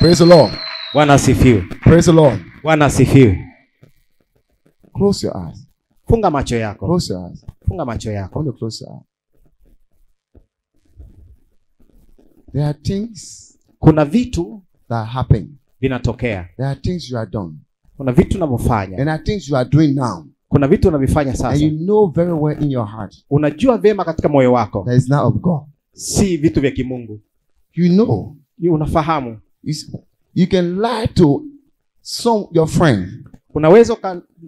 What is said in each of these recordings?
Praise the Lord. Bwana asifiwe. Praise the Lord. Bwana asifiwe. Close your eyes. Funga macho yako. Close your eyes. Funga macho I yako. want to close your eyes. There are things Kuna vitu that happen. vinatokea. There are things you are done. Kuna vitu unavyofanya. And there are things you are doing now. Kuna vitu unavifanya And sasa. you know very well in your heart Unajua vema katika moyo wako. that it's not of God. Si vitu vya kimungu. You know. Unafahamu. You can lie to your friend. Unaweza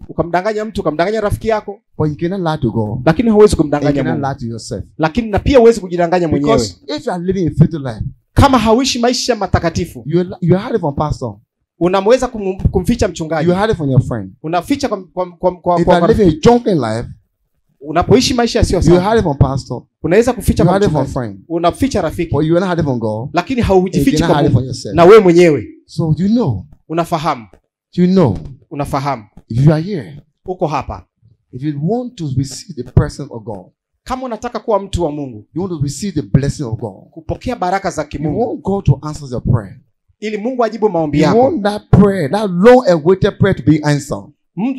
ukamdanganya mtu, ukamdanganya rafiki yako. But you cannot lie to God. Lakini huwezi kumdanganya Mungu. You Mungu. cannot lie to yourself. Lakini na pia huwezi kujidanganya mwenyewe. Because if you are living a faithful life, kama hauishi maisha matakatifu, you are hiding from pastor. Unamweza kumficha mchungaji. You are hiding from your friend. Unaficha kwa if you are living a drunken life, unapoishi maisha yasiyo sawa. You are hiding from pastor. Unaweza kuficha kwa mchungaji. Unaficha rafiki. But you are not hiding from God. Lakini haujifichi kwa Mungu. Na wewe mwenyewe. So you know. Unafahamu. You know. Unafahamu. If you are here. Uko hapa. If you want to receive the presence of God. Kama unataka kuwa mtu wa Mungu. You want to receive the blessing of God. Kupokea baraka za kimungu. You want God to answer your prayer. Ili Mungu ajibu maombi yako. You want that prayer, that long awaited prayer to be answered.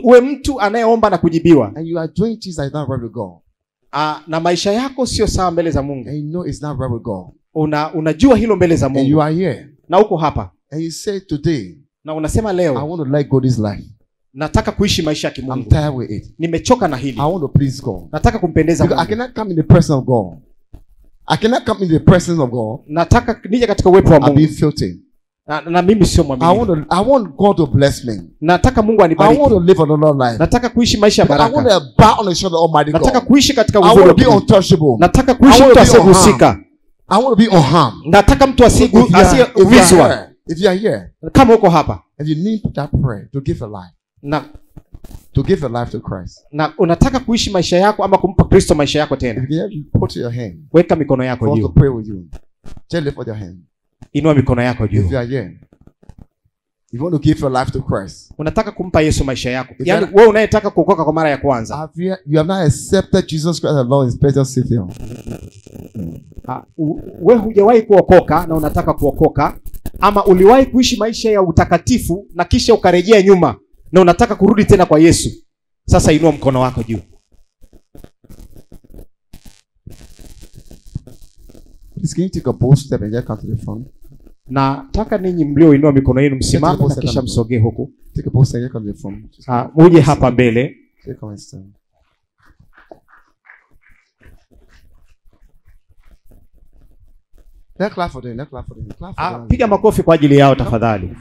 Uwe mtu anayeomba na kujibiwa. And you are doing things that is not right with God. Na maisha yako sio sawa mbele za Mungu. And you know it's not right with God. Unajua hilo mbele za Mungu. And you are here. Na uko hapa. And you say today. Na unasema leo. I want to let go this life. Nataka kuishi maisha ya kimungu. I'm tired with it. Nimechoka na hili. I want to please God. Nataka kumpendeza Mungu. I cannot come in the presence of God. I cannot come in the presence of God. Nataka nije katika uwepo wa Mungu. I'll be filthy. Na mimi sio mwaminifu. I want God to bless me. Nataka Mungu anibariki. I want to live another life. Nataka kuishi maisha ya baraka. I want to bow on the shoulder of Almighty God. Nataka kuishi katika uvuli. I want to be untouchable. Nataka kuishi mtu asiyehusika. I want to be unharmed. Nataka mtu asiyehusika. If you are here. Kama uko hapa. And you need that prayer to give a life. To give a life to Christ. Na unataka kuishi maisha yako ama kumpa Kristo maisha yako tena. If you put your hand. Weka mikono yako juu. To pray with you. Just lift your hand. Inua mikono yako juu. If you are here. You want to give your life to Christ. Unataka kumpa Yesu maisha yako. Yaani wewe unayetaka kuokoka kwa mara ya kwanza. You have not accepted Jesus Christ as Lord and Savior Savior. Wewe hujawahi kuokoka na unataka kuokoka, ama uliwahi kuishi maisha ya utakatifu na kisha ukarejea nyuma na unataka kurudi tena kwa Yesu. Sasa inua mkono wako juu. Please can you take a bold step and just come to the front? Nataka ninyi mlioinua mikono yenu msimame na kisha msogee huku. Take a bold step and come to the front. Uje hapa mbele. Take a step. Let's clap for them. Let's clap for them. Clap for them. Piga makofi kwa ajili yao tafadhali.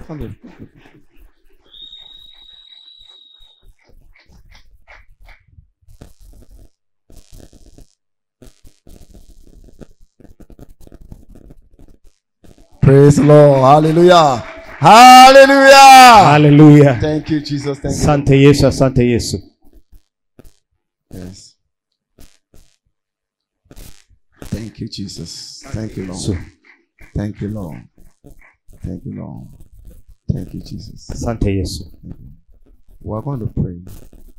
Praise the Lord. Hallelujah. Hallelujah. Hallelujah. Thank you, Jesus. Thank you. Asante Yesu, asante Yesu. Yes. Thank you, Jesus. Thank you, Lord. Thank you, Lord. Thank you, Lord. Thank you, Jesus. Asante Yesu. We are going to pray.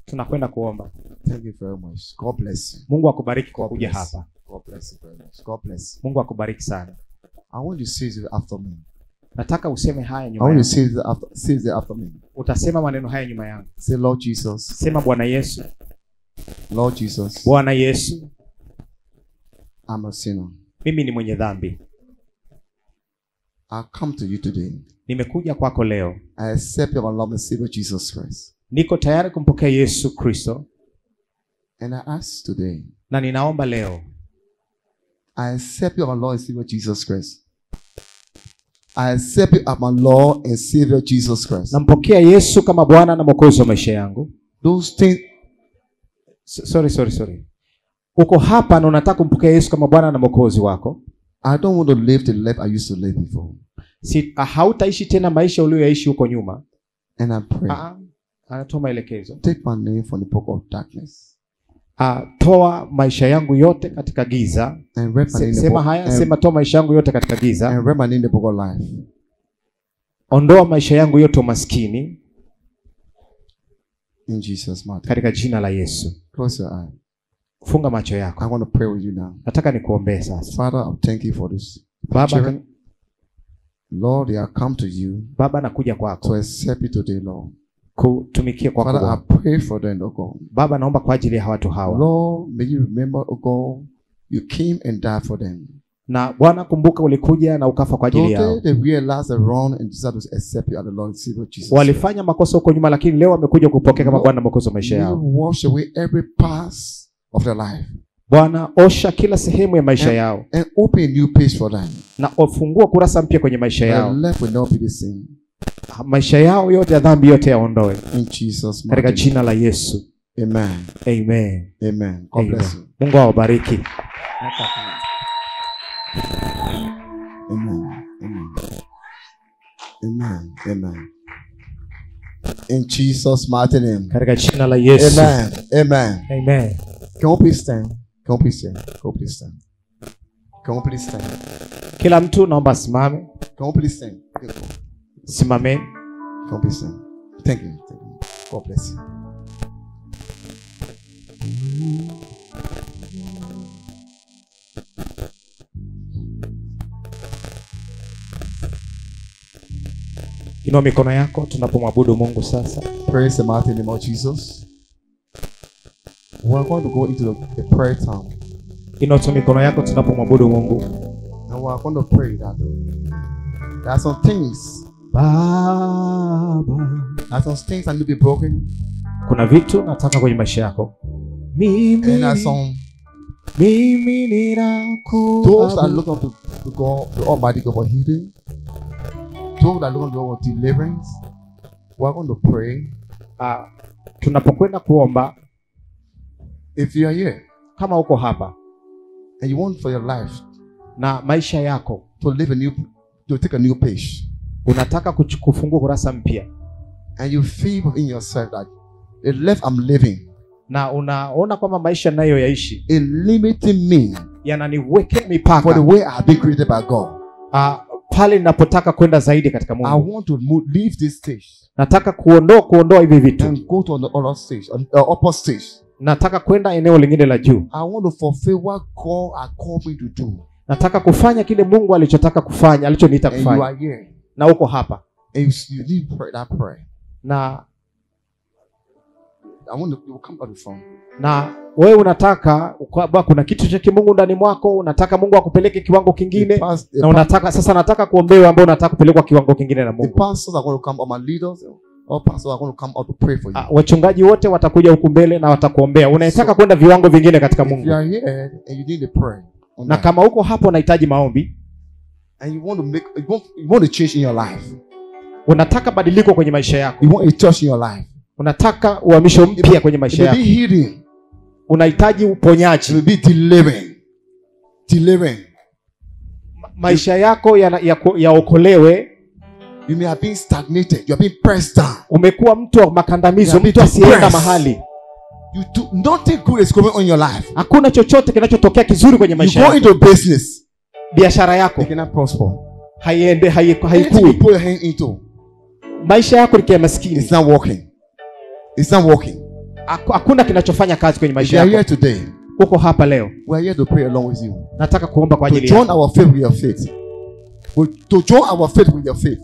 Tunakwenda kuomba. Thank you very much. God bless you. Mungu akubariki kwa kuja hapa. God bless you very much. God bless you. Mungu akubariki sana. I want you to say it after me. Nataka useme haya nyuma yangu. I want you to say it after me. Utasema maneno haya nyuma yangu. Say, Lord Jesus. Sema Bwana Yesu. Lord Jesus. Bwana Yesu. I'm a sinner. Mimi ni mwenye dhambi. I come to you today. Nimekuja kwako leo. I accept your Lord and Savior Jesus Christ. Niko tayari kumpokea Yesu Kristo. And I ask today. Na ninaomba leo. I accept your Lord and Savior Jesus Christ. I accept you as my Lord and Savior Jesus Christ. Nampokea Yesu kama Bwana na Mwokozi wa maisha yangu. Those things. Sorry. Uko hapa na unataka kumpokea Yesu kama Bwana na Mwokozi wako. I don't want to live the life I used to live before. Hautaishi tena maisha uliyoishi huko nyuma. And I pray. Anatoa maelekezo. Take my name from the book of darkness. Toa maisha yangu yote katika giza. Sema toa maisha yangu yote katika giza. And write my name in the book of life. Ondoa maisha yangu yote umaskini. In Jesus' name. Katika jina la Yesu. Close your eyes. Funga macho yako. I want to pray with you now. Nataka nikuombee sasa. Father, I thank you for this. Baba, Lord, I come to you Baba nakuja to kwako accept you today, Lord. kutumikia kwako Father, I Bwana. pray for them, oh God. Baba naomba kwa ajili ya watu hawa. Lord, may you remember, oh God, you came and died for them. Na Bwana kumbuka ulikuja na ukafa kwa ajili yao. Today they realize they're wrong and decide to accept you as the Lord and Savior Jesus. Walifanya makosa huko nyuma, lakini leo wamekuja kupokea kama Bwana na Mwokozi wa maisha You yao. wash away every past of their life Bwana, osha kila sehemu ya maisha yao and open a new page for them. na ufungua kurasa mpya kwenye maisha Their yao. life will not be the same. Maisha yao yote ya dhambi yote yaondoe In Jesus' mighty katika name. jina la Yesu. Amen. Amen. Amen. God bless you. Mungu awabariki. Amen. Amen. Amen. Amen. In Jesus' mighty name. Katika jina la Yesu. Amen. Amen. Amen. Can we please stand? Can we please stand? Can we please stand? Can we please stand? Kila mtu naomba simame. Can we please stand? Simameni. Can we please stand? Thank you. Thank you. God bless you. Inua mikono yako tunapomwabudu Mungu sasa. Praise the mighty name of Jesus. We're going to go into the prayer time. Inua tu mikono yako tunapomwabudu Mungu. And we're going to pray that there are some things. Baba. There are some things that need to be broken. Kuna vitu nataka kwenye maisha yako. And there are some Mimi ninakuabudu. those that look up to God, the Almighty God, for healing. Those that look up to God for deliverance. We're going to pray. Tunapokwenda kuomba, If you are here kama uko hapa and you want for your life na maisha yako to take a new page, unataka kufungua kurasa mpya and you feel in yourself that the life I'm living na unaona kwamba maisha nayo yaishi is limiting me yananiwekea for the mipaka way I've been created by God. pale ninapotaka kwenda zaidi katika I Mungu. want to leave this stage Nataka kuondoa hivi vitu. and go to the other stage, upper stage. Nataka kwenda eneo lingine la juu. I want to fulfill what God has called me to do. Nataka kufanya kile Mungu alichotaka kufanya, alichoniita And you kufanya. are here. Na uko hapa. And you need to pray that prayer. Na I want you come out the phone. na wewe unataka kwamba kuna kitu cha kimungu ndani mwako, unataka Mungu akupeleke kiwango kingine na nataka kuombewa ambao unataka kupelekwa kiwango kingine na The Mungu. pastors are going to come, or my leaders, all pastors are going to come out to pray for you. Wachungaji wote watakuja huku mbele na watakuombea. Unataka kwenda viwango vingine katika If Mungu. you are here and you need to pray, Na kama uko hapo unahitaji maombi, and you want to change in your life, unataka badiliko kwenye maisha yako, you want a touch in your life, unataka uhamisho mpya kwenye it maisha may yako, be healing, unahitaji it uponyaji, may be delivering. maisha yako yaokolewe. You may have been stagnated, you have been pressed down. Umekuwa mtu wa makandamizo, mtu asiyeenda mahali. Nothing good is going on in your life. Hakuna chochote kinachotokea kizuri kwenye maisha You go yako. into business, Biashara yako you cannot prosper. haikui. Anything you put your hand into, Maisha yako ni maskini. it's not working. It's not working. Hakuna kinachofanya kazi kwenye If maisha you are here yako. today, Uko hapa leo, we are here to pray along with you. nataka kuomba kwa To ajili join yako. our faith with your faith. To join our faith with your faith.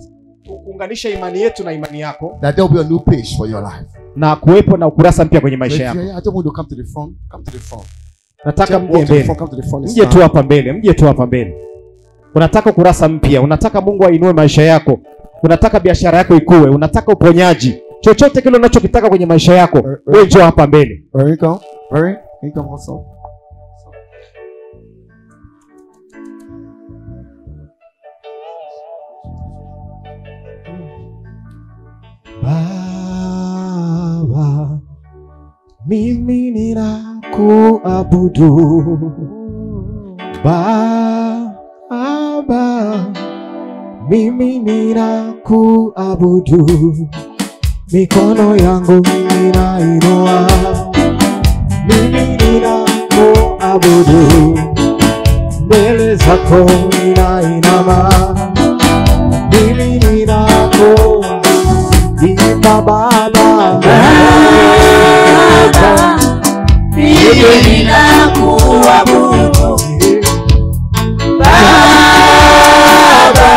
Kuunganisha imani yetu na imani yako That there will be a new page for your life. na kuwepo na ukurasa mpya kwenye But maisha if yako. you're here, I don't want you to come to the front. Come to the front. Nataka Just mje walk to the mbele. front. Come to the front. It's Mje tu time. hapa mbele, mje tu hapa mbele. Unataka kurasa mpya, unataka Mungu ainue maisha yako, unataka biashara yako ikue, unataka uponyaji, chochote kile unachokitaka kwenye maisha yako, wewe njoo hapa mbele. Where you go? Where you come also? Baba, mimi ninakuabudu. Baba, mimi ninakuabudu. Mikono yangu ninainua. Mimi ninakuabudu. Mbele zako ninainama. Mimi ninakuabudu. Baba, mimi ninakuabudu. Baba,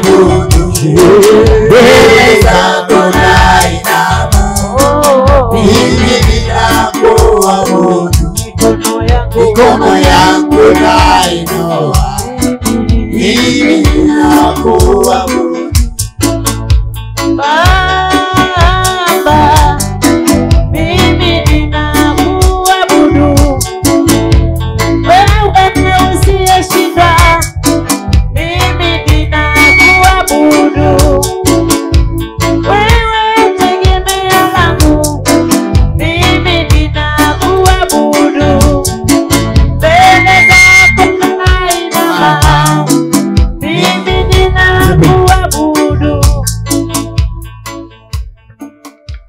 kuabudu, mbele zako nainama, mimi ninakuabudu, mikono yangu nainua, mimi ninakuabudu. Baba, mimi ninakuabudu, wewe usiyeshinda, mimi ninakuabudu, wewe tegemeo langu, mimi ninakuabudu, mbele zako nainama, mimi ninakuabudu.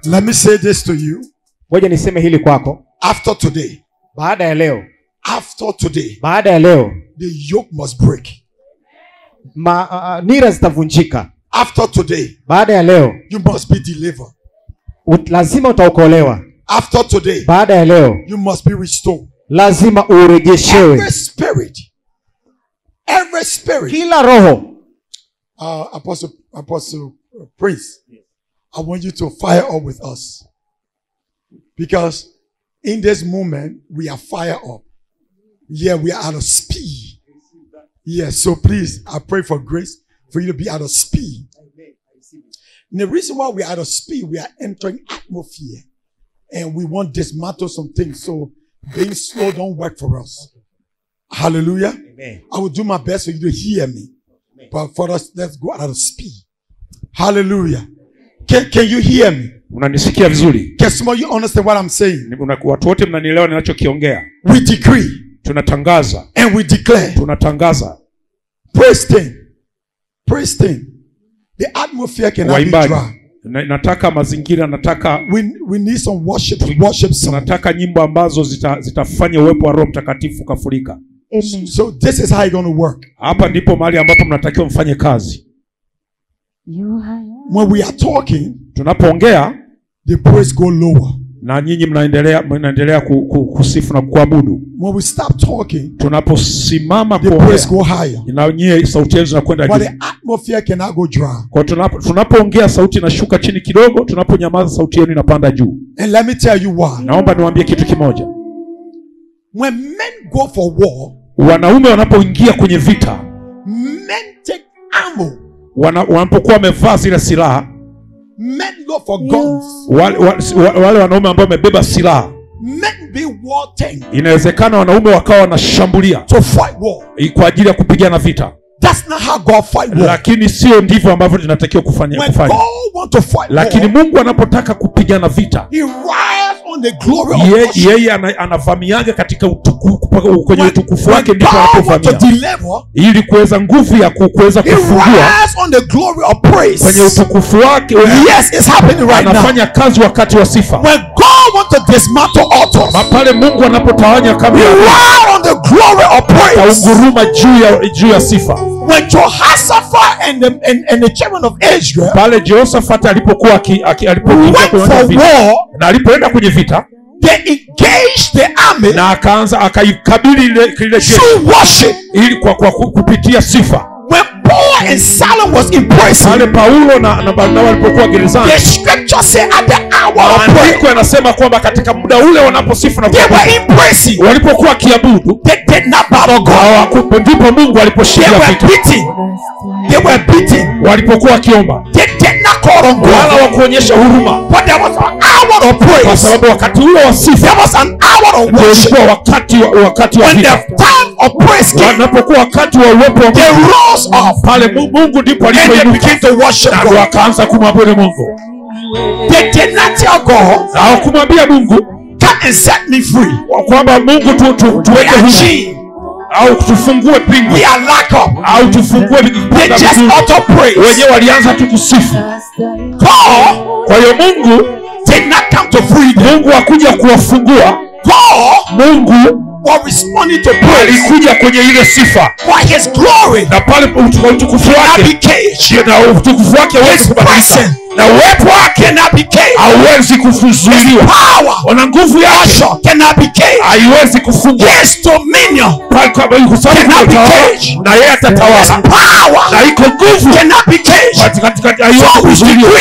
Let me say this to you. Ngoja niseme hili kwako. After today, Baada ya leo, baada ya leo, the yoke must break. nira zitavunjika. After today, Baada ya leo, you must be delivered. lazima utaokolewa. After today, Baada ya leo, you must be restored. lazima urejeshewe. Every spirit. Kila roho. Apostle Prince, I want you to fire up with us, because in this moment we are fire up. Yeah, we are out of speed. Yeah, so please, I pray for grace for you to be out of speed. And the reason why we are out of speed, we are entering atmosphere, and we want to dismantle some things. So being slow don't work for us. Hallelujah. Amen. I will do my best for you to hear me. Amen. But for us, let's go out of speed. Hallelujah. Can you hear me? Unanisikia vizuri? Can some of you understand what I'm saying? Watu wote mnanielewa ninachokiongea? We decree. Tunatangaza. And we declare. Tunatangaza. Praise Him. The atmosphere cannot be dry. Nataka mazingira, nataka we need some worship songs. Nataka nyimbo ambazo zitafanya uwepo wa Roho Mtakatifu kafurika. Amen. So this is how it's going to work. Hapa ndipo mahali ambapo mnatakiwa mfanye kazi. When we are talking, tunapoongea, the praise go lower. Na nyinyi mnaendelea kusifu na kuabudu. When we stop talking, tunaposimama the praise go higher. Na nyinyi sauti yenu zinakwenda juu. But the atmosphere cannot go dry. Kwa tunapoongea sauti inashuka chini kidogo, tunaponyamaza sauti yenu inapanda juu. And let me tell you why. Naomba niwaambie kitu kimoja. When men go for war, wanaume wanapoingia kwenye vita, men take ammo. Wanapokuwa wamevaa zile silaha, men go for guns. Wale wanaume ambao wamebeba silaha, men be war tank. Inawezekana wanaume wakawa wanashambulia to fight war, kwa ajili ya kupigana vita. That's not how God fight war. Lakini sio ndivyo ambavyo tunatakiwa kufanya. When God want to fight lakini war, Mungu anapotaka kupigana vita, he rides on the glory of God. Yeye anavamiaga katika kwenye utukufu wake, ndipo anapovamia ili kuweza nguvu ya kuweza kufungua on the glory of praise. Kwenye utukufu wake. Yes, it's happening right now. Anafanya kazi wakati wa sifa. When God want to dismantle altars, pale Mungu anapotawanya kabla, he rides on the glory of praise. Taunguruma juu ya sifa. When Jehoshaphat and the children of Israel, pale Jehoshaphat alipokuwa na alipoenda kwenye vita, they engaged the army, na akaikabili ile jeshi worship, ili kwa kupitia sifa. When Paul and Silas was in prison, pale Paulo na Barnaba walipokuwa gerezani, the scripture say at the hour of prayer, Biblia inasema kwamba katika muda ule wanaposifu na kuabudu, walipokuwa kiabudu, they did not battle God. Ndipo Mungu aliposhinda vita. They were beating. Walipokuwa wakiomba, they did not call on God, wala wakuonyesha huruma. But there was an hour of praise. Kwa sababu wakati ule wa sifa, there was an hour of worship. Wakati wa when vita, the time of praise came, wanapokuwa wakati wa uwepo wa they rose up. Pale Mungu ndipo alipoinuka, to worship God. Wakaanza kumwabudu Mungu. They did not tell God, hawakumwambia Mungu, come and set me free, kwamba Mungu tuweke huru au tufungue pingu, we are locked up, au tufungue. They just auto praise. Wenyewe walianza tu kusifu. Kwa hiyo Mungu did not come to free them. Mungu hakuja kuwafungua. Mungu was responding to praise, alikuja kwenye ile sifa for his glory, na pale utukufu wake, na utukufu wake hauwezi kubadilika, na uwepo wake cannot be caged, hauwezi kufuzuiliwa. Wana nguvu yake cannot be caged, haiwezi kufungwa. His dominion cannot be caged, na yeye atatawala. Na iko nguvu cannot be changed. katika hiyo kuzuiliwa.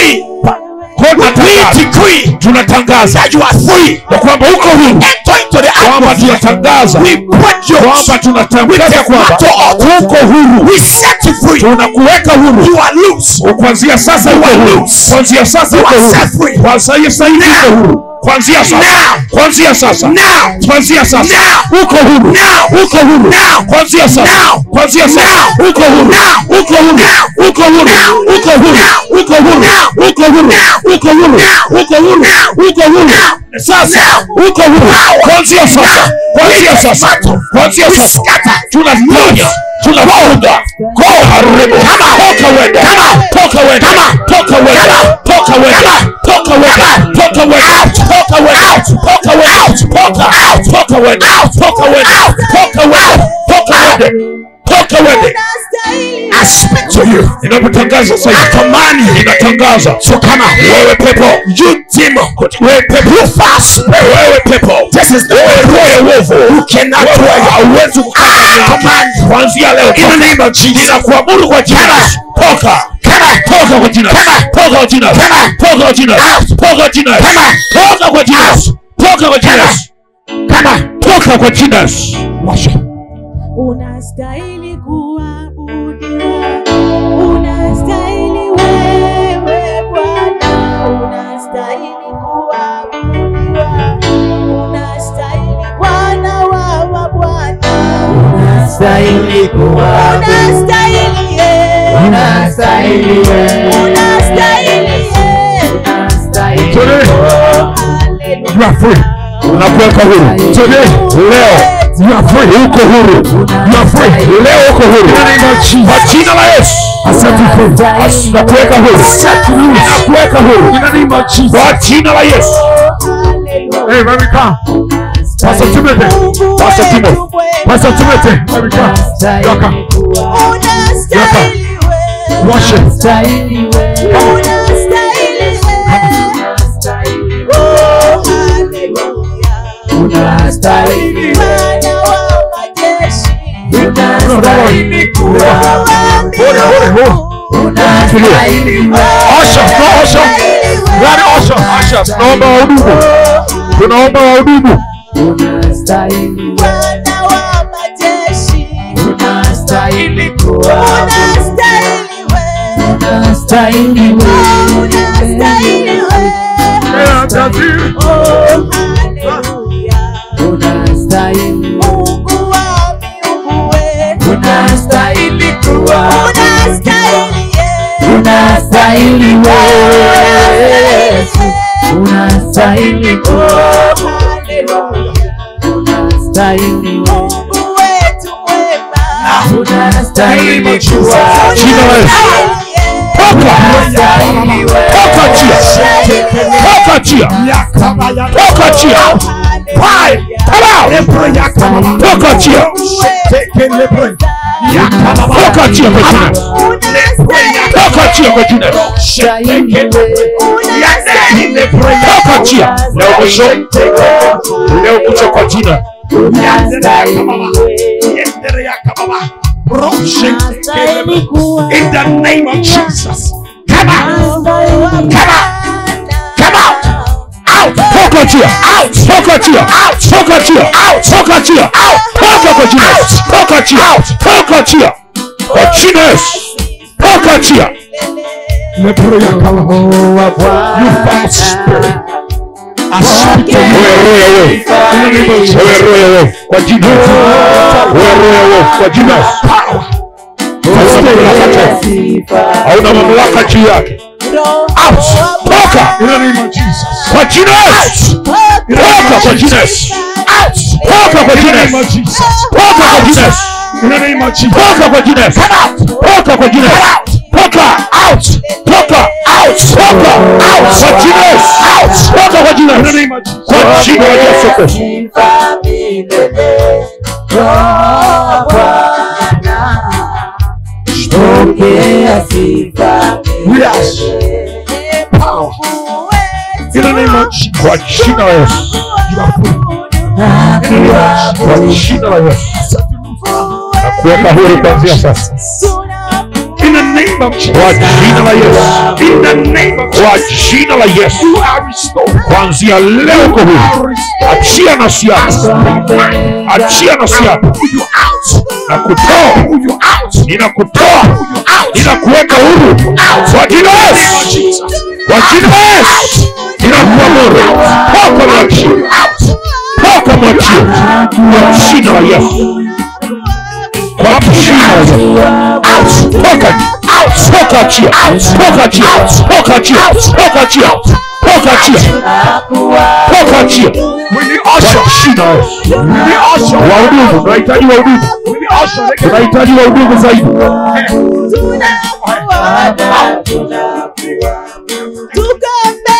Tunatangaza that you are free. ya kwamba uko huru. Enter into the Kwamba atmosphere. tunatangaza We put you. kwamba tunatangaza kwamba uko huru. We set you free. Tunakuweka huru. You are loose. Kuanzia sasa uko huru. Kuanzia sasa uko huru. Kuanzia sasa uko huru. Kuanzia sasa. Kuanzia sasa. Kuanzia sasa. Uko huru. Uko huru. Kuanzia sasa. Kuanzia sasa. Uko huru. Uko huru. Uko huru. Uko huru. Uko huru. Uko huru. Uko huru. Uko huru. Uko huru. Sasa uko huru. Kuanzia sasa. Kuanzia sasa. Kuanzia sasa. Tunaponya. Tunafunga. Go haribu. Toka wende. Toka wende. Toka wende. Toka wende. Toka wende. Toka wende. Toka wende. Toka wende. Toka out. Toka wende. Toka wende. Toka wende. Toka wende. Toka wende. I speak to you. Ninapotangaza sasa. Command you. Ninatangaza. So come out. Wewe pepo. You demon. Wewe pepo. You fast. Wewe pepo. This is the roho. You cannot dwell. Hauwezi kukaa. Command. Kuanzia leo. In the name of Jesus. Ninakuamuru kwa jina. Toka. Toka kwa jina. Toka kwa jina. Toka kwa jina. Toka kwa jina. Toka kwa jina. Toka kwa jina. Toka kwa jina. Washa. Unastahili kuabudiwa, unastahili wewe Bwana, unastahili kuabudiwa, unastahili Bwana wa mabwana, Unastahili kuabudiwa. unastahili Unastahili unastahili Today, you are free. Unakuweka huru. Today, leo. You are free. Uko huru. You are free. Leo uko huru. Kwa jina la Yesu. Nakuweka huru. Nakuweka huru. Kwa jina la Yesu. Hey, where we come? Pastor Timothy. Pastor Timothy. Pastor Timothy. Where we come? Yaka. unastahili Wash it. unastahili oh haleluya Unastahili. Bwana wa majeshi Unastahili Unastahili. Osha, no osha. Gari osha. Osha. Tunaomba wahudumu. Tunaomba wahudumu. Unastahili. Bwana wa majeshi Unastahili unastahili Unastahili unastahili oh haleluya Unastahili. Mungu wa miungu wewe Unastahili unastahili Unastahili Unastahili oh haleluya Unastahili Mungu wetu mwema Unastahili Jina la Yesu. Toka chia. Toka chia. Toka chia. Fire. Come out. Toka chia. Toka chia kwa jina. Toka chia kwa jina. Toka chia. Leo mwisho. Leo mwisho kwa jina. In the name of Jesus. Come out. Come out. Come out. Out. Toka chia. Out. Toka chia. Out. Toka chia. Out. Toka chia. Out. Toka kwa jina. Toka chia. Out. Toka chia. Kwa jina Yesu. Toka chia. You foul spirit. I speak to you. Wewe roho kwa jina. Wewe roho kwa jina. Hauna mamlaka juu yake. Out. Toka. Kwa jina Yesu. Toka kwa jina Yesu. Out. Toka kwa jina Yesu. Toka kwa jina Yesu. Toka kwa jina Yesu. Toka kwa jina Yesu. Toka out. Toka out. Toka out. Kwa jina Yesu. Out. Toka kwa jina Yesu. Kwa jina la Yesu Kristo. Yes. Power. In the name of Jesus. Kwa jina la Yesu. Kwa jina la Yesu. Nakuweka huru kuanzia sasa. In the name of Jesus. Kwa jina la Yesu. In the name of Jesus. Kwa jina la Yesu. You are restored. Kuanzia leo uko huru. Achia nafsi yako. Achia nafsi yako. Na kutoa. Ninakutoa. Ninakuweka huru. Kwa jina la Yesu. Kwa jina la Yesu. Ninakuamuru. Toka mwachie. Toka mwachie. Kwa jina la Yesu. Kwa jina la Yesu. Toka. Toka chia. Toka chia. Toka chia. Toka chia. Toka chia. Toka chia. Wahudumu, tunahitaji wahudumu. Tunahitaji wahudumu zaidi.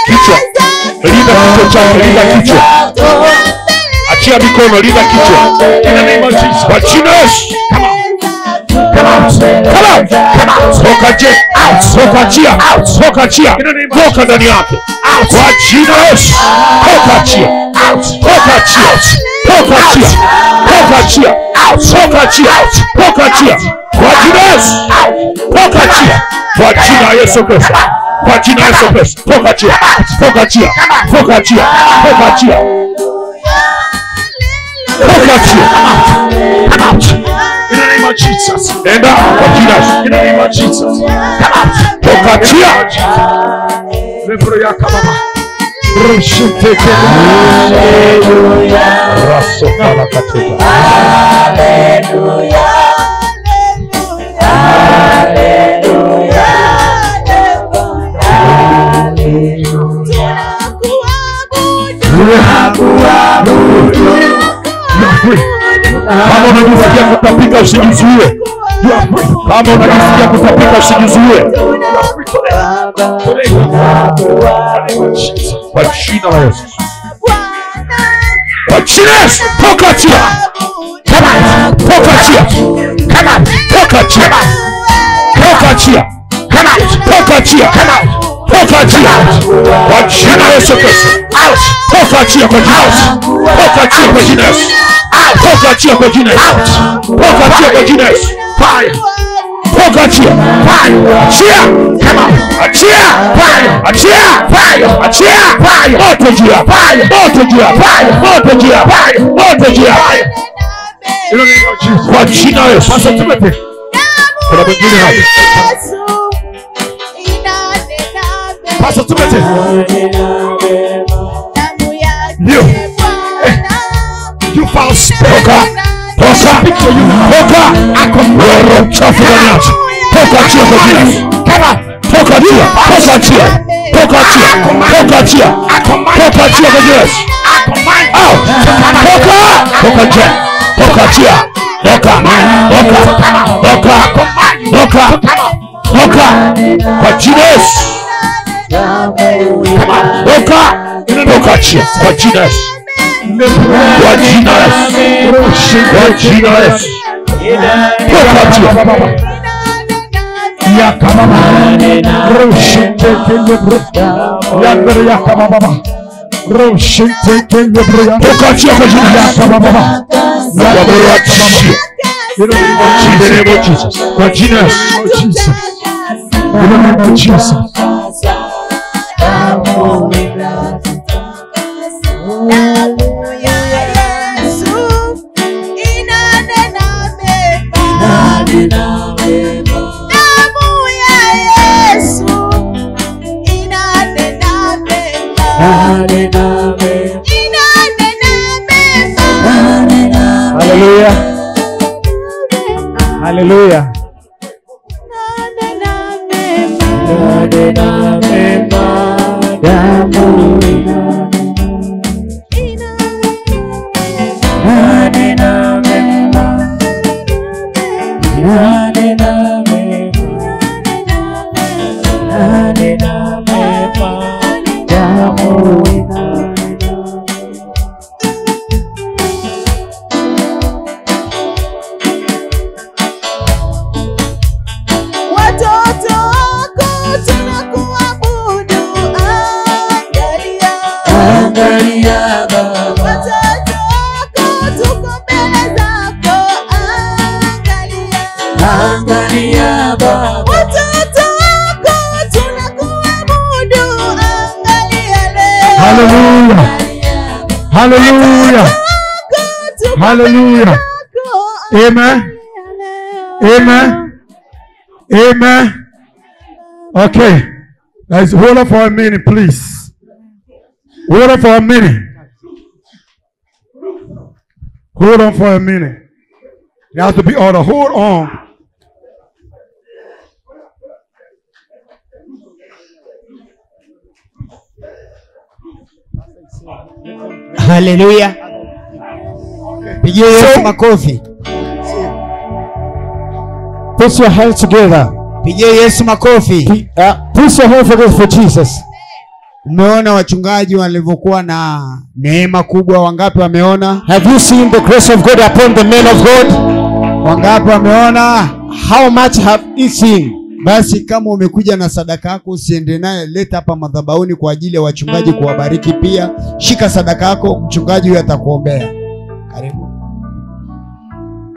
Kichwa. Linda kichwa chako, linda kichwa. Achia mikono, linda kichwa. Kwa jina la Yesu. Come out. Toka je. Toka chia. Toka chia. Toka ndani yake. Kwa jina la Yesu. Toka chia. Toka chia. Toka chia. Toka chia. Toka chia. Toka chia. Kwa jina la Yesu. Toka chia. Kwa jina la Yesu Kristo. Kwa jina la Yesu Kristo. Toka chia. Toka chia. Toka chia. Toka chia. Toka chia. Come out. In the name of Jesus. Enda kwa jina. In the name of Jesus. Come out. Toka chia. Lebro ya kababa. Rushiteke. Hallelujah. Raso kala katika. Hallelujah. Hallelujah. Kama unajisikia kutapika usijizuie. Kama unajisikia kutapika usijizuie. Kwa jina la Yesu. Kwa jina la Yesu. Toka chia. Toka chia. Toka chia. Toka chia. Toka chia. Toka chia. Kwa jina la Yesu Kristo. Toka chia kwa jina la Yesu. Toka chia kwa jina la Yesu. Toka chia kwa jina la Yesu. Toka chia kwa jina la Yesu. Fire. Toka chia. Fire. Chia. Achia. Fire. Achia. Fire. Achia. Fire. Moto jia. Fire. Moto jia. Fire. Moto jia. Fire. Moto jia. Kwa jina la Yesu. Pastor Timothy. Kuna mwingine hapa. Pastor Timothy. You found Toka. Akomoro chafu ndani yako. Toka chia kwa jina. Toka chia. Toka chia. Toka chia. Toka chia. Toka chia kwa jina. Out. Toka chia. Toka chia. Toka. Kwa jina. Toka chia. Kwa jina. Kwa jina la Yesu. Kwa jina la Yesu. Toka chia. Ya kama roshite kwenye bro. Ya mbele ya kama baba. Roshite kwenye bro. Toka chia kwa jina ya kama baba. Ya mbele ya kama baba. In the name of Jesus. Kwa jina la Yesu. In the name of Jesus. Hallelujah. Hallelujah. Angalia Baba. Hallelujah. Hallelujah. Hallelujah. Amen. Amen. Amen. Okay. Let's hold on for a minute, please. Hold on for a minute. Hold on for a minute. You have to be order. Hold on. Hallelujah. Pigia Yesu makofi. Put your hands together. Pigia Yesu makofi. Put your hands together for Jesus. Umeona wachungaji walivyokuwa na neema kubwa? Wangapi wameona? Have you seen the grace of God upon the men of God? Wangapi wameona? How much have you seen? Basi kama umekuja na sadaka yako usiende naye, leta hapa madhabahuni kwa ajili ya wachungaji kuwabariki pia. Shika sadaka yako, mchungaji huyu atakuombea. Karibu.